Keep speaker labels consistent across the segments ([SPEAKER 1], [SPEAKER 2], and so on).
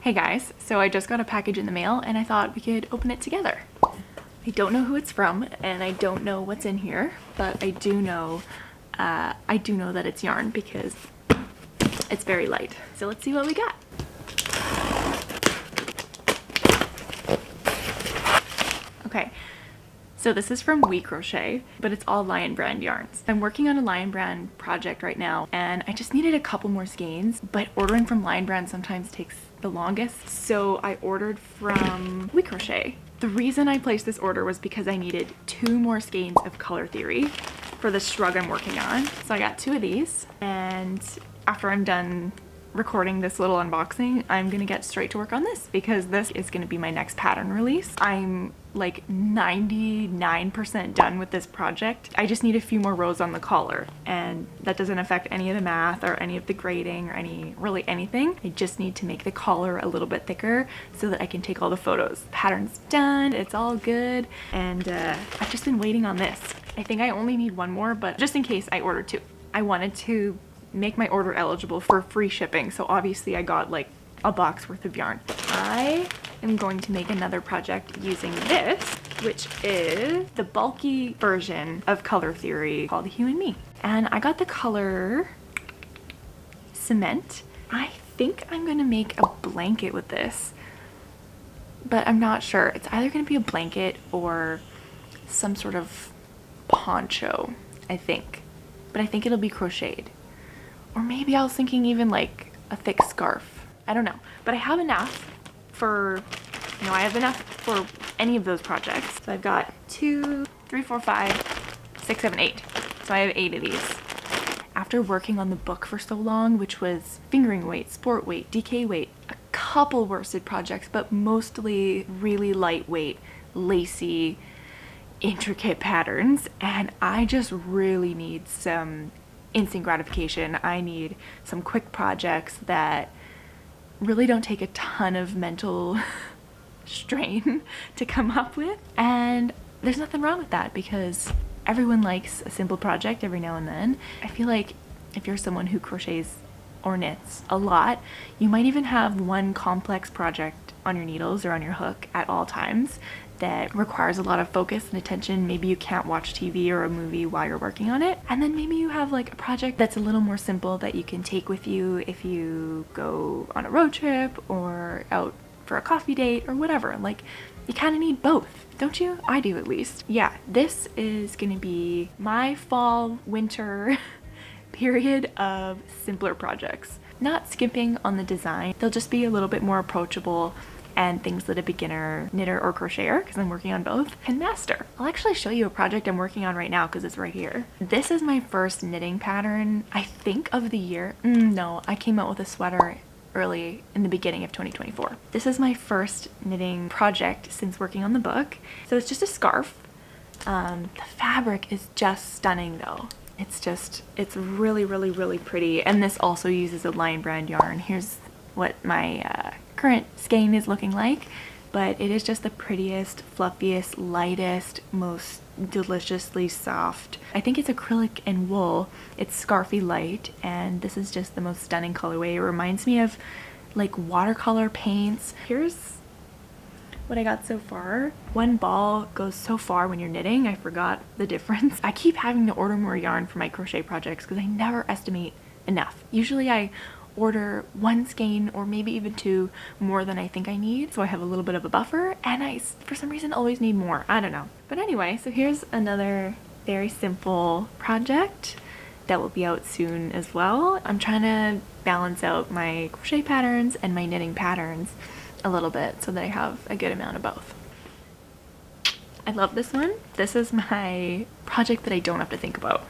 [SPEAKER 1] Hey guys, so I just got a package in the mail and I thought we could open it together. I don't know who it's from and I don't know what's in here, but I do know that it's yarn because it's very light. So let's see what we got. Okay, so this is from We Crochet, but it's all Lion Brand yarns. I'm working on a Lion Brand project right now and I just needed a couple more skeins, but ordering from Lion Brand sometimes takes the longest. So I ordered from We Crochet. The reason I placed this order was because I needed 2 more skeins of Color Theory for the shrug I'm working on. So I got 2 of these, and after I'm done recording this little unboxing, I'm gonna get straight to work on this because this is gonna be my next pattern release. I'm like 99% done with this project. I just need a few more rows on the collar, and that doesn't affect any of the math or any of the grading or really anything. I just need to make the collar a little bit thicker so that I can take all the photos. Pattern's done, it's all good, and I've just been waiting on this. I think I only need 1 more, but just in case I ordered 2. I wanted to make my order eligible for free shipping, so obviously I got like a box worth of yarn. I am going to make another project using this, which is the bulky version of Color Theory called You and Me. And I got the color Cement. I think I'm gonna make a blanket with this, but I'm not sure. It's either gonna be a blanket or some sort of poncho, I think. But I think it'll be crocheted. Or maybe I was thinking even like a thick scarf. I don't know, but I have enough for, I have enough for any of those projects. So I've got 2, 3, 4, 5, 6, 7, 8. So I have 8 of these. After working on the book for so long, which was fingering weight, sport weight, DK weight, a couple worsted projects, but mostly really lightweight, lacy, intricate patterns, and I just really need some instant gratification. I need some quick projects that really don't take a ton of mental strain to come up with, and there's nothing wrong with that because everyone likes a simple project every now and then. I feel like if you're someone who crochets or knits a lot, you might even have one complex project on your needles or on your hook at all times that requires a lot of focus and attention. Maybe you can't watch TV or a movie while you're working on it. And then maybe you have like a project that's a little more simple that you can take with you if you go on a road trip or out for a coffee date or whatever. Like, you kind of need both, don't you? I do, at least. Yeah, this is gonna be my fall winter period of simpler projects. Not skimping on the design. They'll just be a little bit more approachable and things that a beginner knitter or crocheter, because I'm working on both, can master. I'll actually show you a project I'm working on right now because it's right here. This is my first knitting pattern, I think, of the year. No, I came out with a sweater early in the beginning of 2024. This is my first knitting project since working on the book. So it's just a scarf. The fabric is just stunning though. It's really, really, really pretty. And this also uses a Lion Brand yarn. Here's what my current skein is looking like, but it is just the prettiest, fluffiest, lightest, most deliciously soft. I think it's acrylic and wool. It's scarfy light, and this is just the most stunning colorway. It reminds me of like watercolor paints. Here's what I got so far. One ball goes so far when you're knitting. I forgot the difference. I keep having to order more yarn for my crochet projects because I never estimate enough. Usually I order 1 skein or maybe even 2 more than I think I need, so I have a little bit of a buffer, and I for some reason always need more. I don't know. But anyway, so here's another very simple project that will be out soon as well. I'm trying to balance out my crochet patterns and my knitting patterns a little bit so that I have a good amount of both. I love this one. This is my project that I don't have to think about.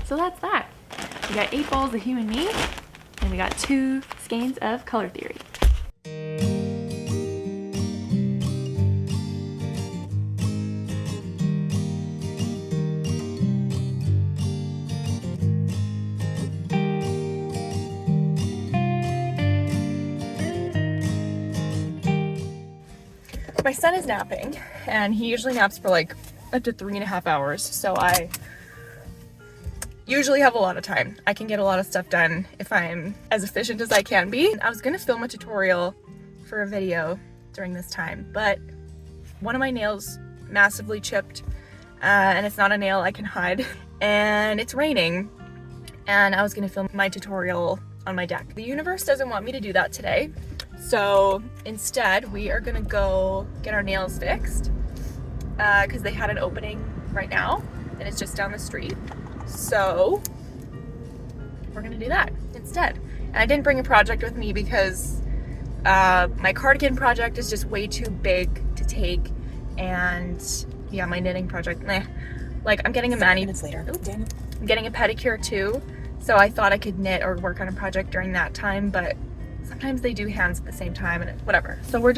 [SPEAKER 1] So that's that. We got 8 balls of You and Me, and we got 2 skeins of Color Theory. My son is napping, and he usually naps for like up to 3.5 hours, so I usually have a lot of time. I can get a lot of stuff done if I'm as efficient as I can be. I was gonna film a tutorial for a video during this time, but one of my nails massively chipped, and it's not a nail I can hide, and it's raining, and I was gonna film my tutorial on my deck. The universe doesn't want me to do that today, so instead we are gonna go get our nails fixed, because they had an opening right now, and it's just down the street, so we're gonna do that instead. And I didn't bring a project with me because my cardigan project is just way too big to take, and yeah, my knitting project, meh. Like, I'm getting a mani. I'm getting a pedicure too, so I thought I could knit or work on a project during that time, but sometimes they do hands at the same time and whatever. So we're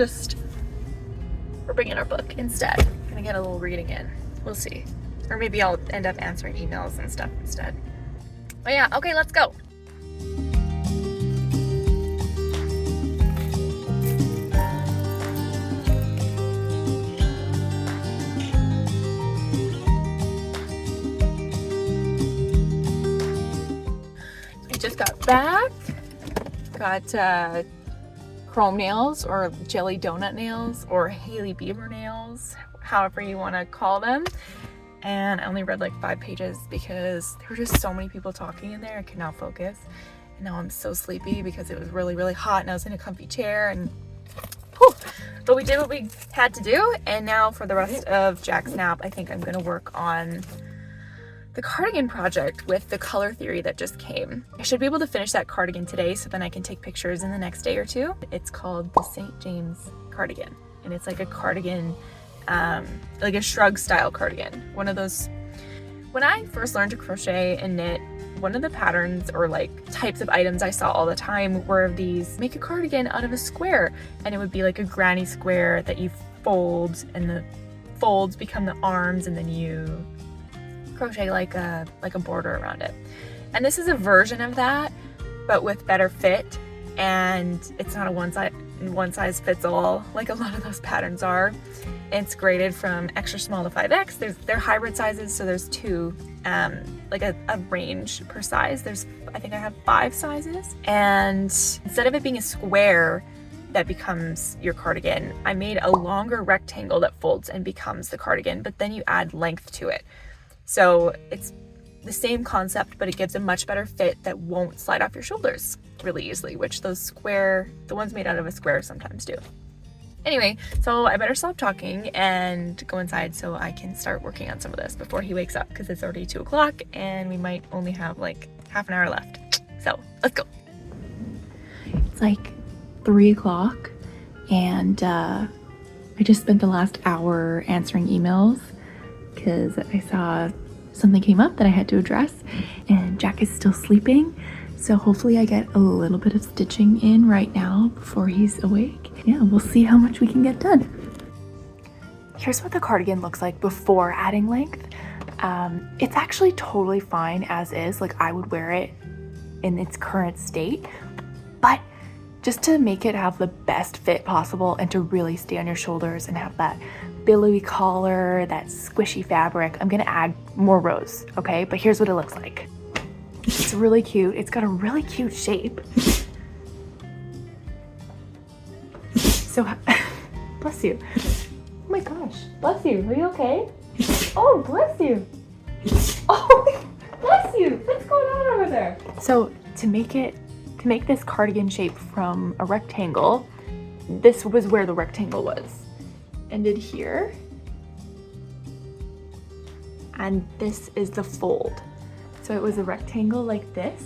[SPEAKER 1] bringing our book instead. Gonna get a little reading in. We'll see. Or maybe I'll end up answering emails and stuff instead. But yeah, okay, let's go. Just got back, got chrome nails or jelly donut nails or Hailey Bieber nails, however you want to call them, and I only read like 5 pages because there were just so many people talking in there. I could not focus, and now I'm so sleepy because it was really, really hot and I was in a comfy chair, and whew. But we did what we had to do, and now for the rest of Jack's nap I think I'm gonna work on the cardigan project with the color theory that just came. I should be able to finish that cardigan today, so then I can take pictures in the next day or two. It's called the St. James cardigan, and it's like a cardigan, like a shrug style cardigan. One of those, when I first learned to crochet and knit, one of the patterns or like types of items I saw all the time were these, make a cardigan out of a square, and it would be like a granny square that you fold, and the folds become the arms, and then you crochet like a border around it. And this is a version of that, but with better fit, and it's not a one size fits all like a lot of those patterns are. It's graded from extra small to 5X. They're hybrid sizes, so there's 2, like a range per size. I think I have 5 sizes, and instead of it being a square that becomes your cardigan, I made a longer rectangle that folds and becomes the cardigan, but then you add length to it. So it's the same concept, but it gives a much better fit that won't slide off your shoulders really easily, which the ones made out of a square sometimes do. Anyway, so I better stop talking and go inside so I can start working on some of this before he wakes up, because it's already 2 o'clock and we might only have like half an hour left. So let's go. It's like 3 o'clock, and I just spent the last hour answering emails because I saw something came up that I had to address, and Jack is still sleeping, so hopefully I get a little bit of stitching in right now before he's awake. Yeah, we'll see how much we can get done. Here's what the cardigan looks like before adding length. It's actually totally fine as is, like I would wear it in its current state, but just to make it have the best fit possible and to really stay on your shoulders and have that billowy collar, that squishy fabric, I'm gonna add more rows, okay? But here's what it looks like. It's really cute. It's got a really cute shape. So, bless you. Oh my gosh, bless you. Are you okay? Oh, bless you. Oh, bless you. What's going on over there? So to make this cardigan shape from a rectangle, this was where the rectangle was. Ended here, and this is the fold. So it was a rectangle like this,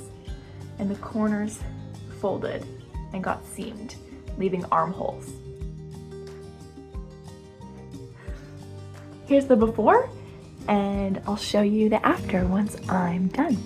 [SPEAKER 1] and the corners folded and got seamed, leaving armholes. Here's the before, and I'll show you the after once I'm done.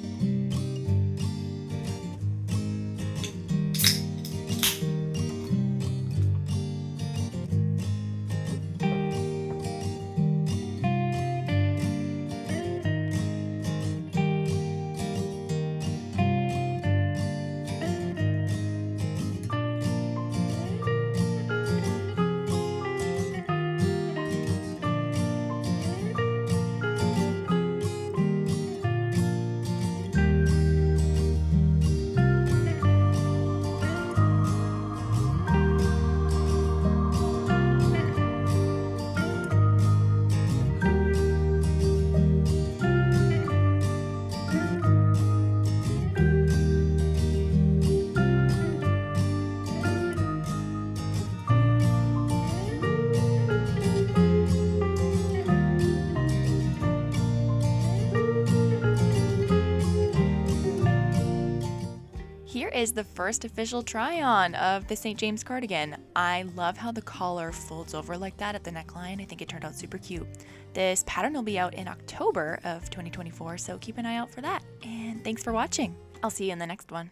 [SPEAKER 1] is the first official try-on of the St. James cardigan. I love how the collar folds over like that at the neckline. I think it turned out super cute. This pattern will be out in October of 2024, so keep an eye out for that. And thanks for watching. I'll see you in the next one.